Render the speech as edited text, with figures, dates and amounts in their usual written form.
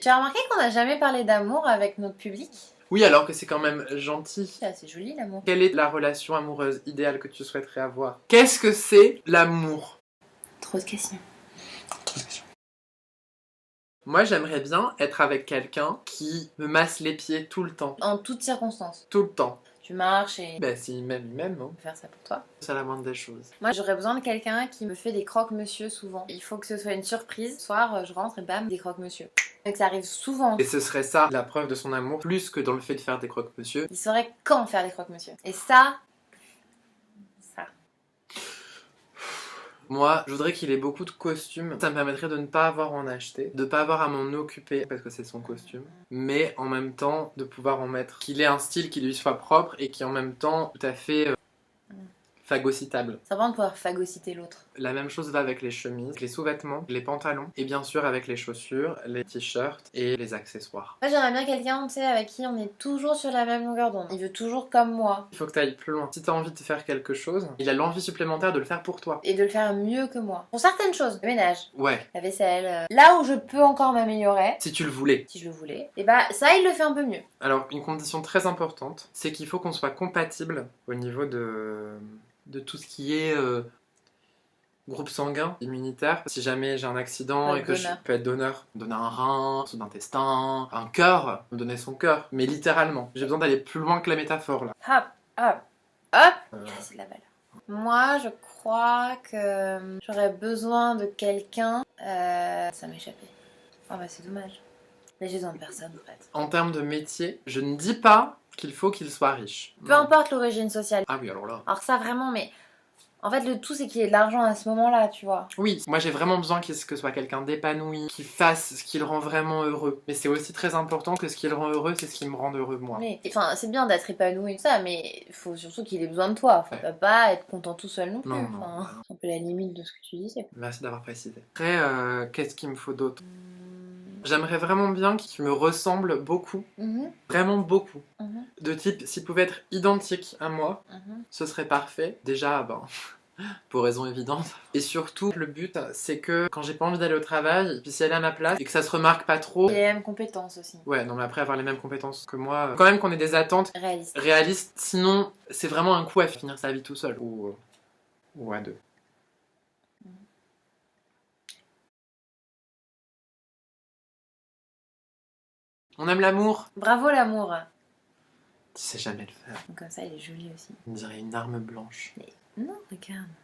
Tu as remarqué qu'on n'a jamais parlé d'amour avec notre public? Oui, alors que c'est quand même gentil. C'est assez joli l'amour. Quelle est la relation amoureuse idéale que tu souhaiterais avoir? Qu'est-ce que c'est l'amour? Trop de questions. Moi, j'aimerais bien être avec quelqu'un qui me masse les pieds tout le temps. En toutes circonstances. Tout le temps. Tu marches et... Bah, s'il m'aime, il m'aime, hein. On peut faire ça pour toi. C'est la moindre des choses. Moi, j'aurais besoin de quelqu'un qui me fait des croque-monsieur souvent. Il faut que ce soit une surprise. Ce soir, je rentre et bam, des croque-monsieur. Et que ça arrive souvent. Et ce serait ça, la preuve de son amour, plus que dans le fait de faire des croque-monsieur. Il saurait quand faire des croque-monsieur. Et ça... Moi, je voudrais qu'il ait beaucoup de costumes. Ça me permettrait de ne pas avoir à en acheter, de pas avoir à m'en occuper parce que c'est son costume, mais en même temps de pouvoir en mettre. Qu'il ait un style qui lui soit propre et qui en même temps tout à fait phagocytable. C'est important de pouvoir phagocyter l'autre. La même chose va avec les chemises, les sous-vêtements, les pantalons et bien sûr avec les chaussures, les t-shirts et les accessoires. Moi, j'aimerais bien quelqu'un, tu sais, avec qui on est toujours sur la même longueur d'onde. Il veut toujours comme moi. Il faut que tu ailles plus loin. Si tu as envie de faire quelque chose, il a l'envie supplémentaire de le faire pour toi. Et de le faire mieux que moi. Pour certaines choses, le ménage, Ouais, la vaisselle, là où je peux encore m'améliorer, si tu le voulais. si je le voulais, et bah ça, il le fait un peu mieux. Alors, une condition très importante, c'est qu'il faut qu'on soit compatible au niveau de tout ce qui est groupe sanguin, immunitaire. Si jamais j'ai un accident et que je peux être donneur, donner un rein, son intestin, un cœur, me donner son cœur, mais littéralement. J'ai besoin d'aller plus loin que la métaphore là. Hop, hop, hop, c'est de la valeur. Moi, je crois que j'aurais besoin de quelqu'un... Ça m'a échappé. Oh bah c'est dommage. Mais j'ai besoin de personne en fait. En termes de métier, je ne dis pas qu'il faut qu'il soit riche. Peu importe l'origine sociale. Ah oui, alors là. Alors ça vraiment, mais... En fait, le tout, c'est qu'il y ait de l'argent à ce moment-là, tu vois. Oui, moi j'ai vraiment besoin que ce soit quelqu'un d'épanoui, qui fasse ce qui le rend vraiment heureux. Mais c'est aussi très important que ce qui le rend heureux, c'est ce qui me rend heureux moi. Mais, enfin, c'est bien d'être épanoui et tout ça, mais il faut surtout qu'il ait besoin de toi. Faut pas être content tout seul non plus. Non, Enfin, c'est un peu la limite de ce que tu disais. Merci d'avoir précisé. Après, qu'est-ce qu'il me faut d'autre? J'aimerais vraiment bien qu'il me ressemble beaucoup. Vraiment beaucoup. De type, s'il pouvait être identique à moi, ce serait parfait. Déjà, ben... pour raison évidente. Et surtout, le but, c'est que quand j'ai pas envie d'aller au travail, il puisse y aller à ma place et que ça se remarque pas trop. Et les mêmes compétences aussi. Ouais, non mais après avoir les mêmes compétences que moi, quand même qu'on ait des attentes réalistes. Sinon, c'est vraiment un coup à finir sa vie tout seul. Ou à deux. On aime l'amour. Bravo l'amour. Tu sais jamais le faire. Comme ça, il est joli aussi. On dirait une arme blanche. Mais non, regarde.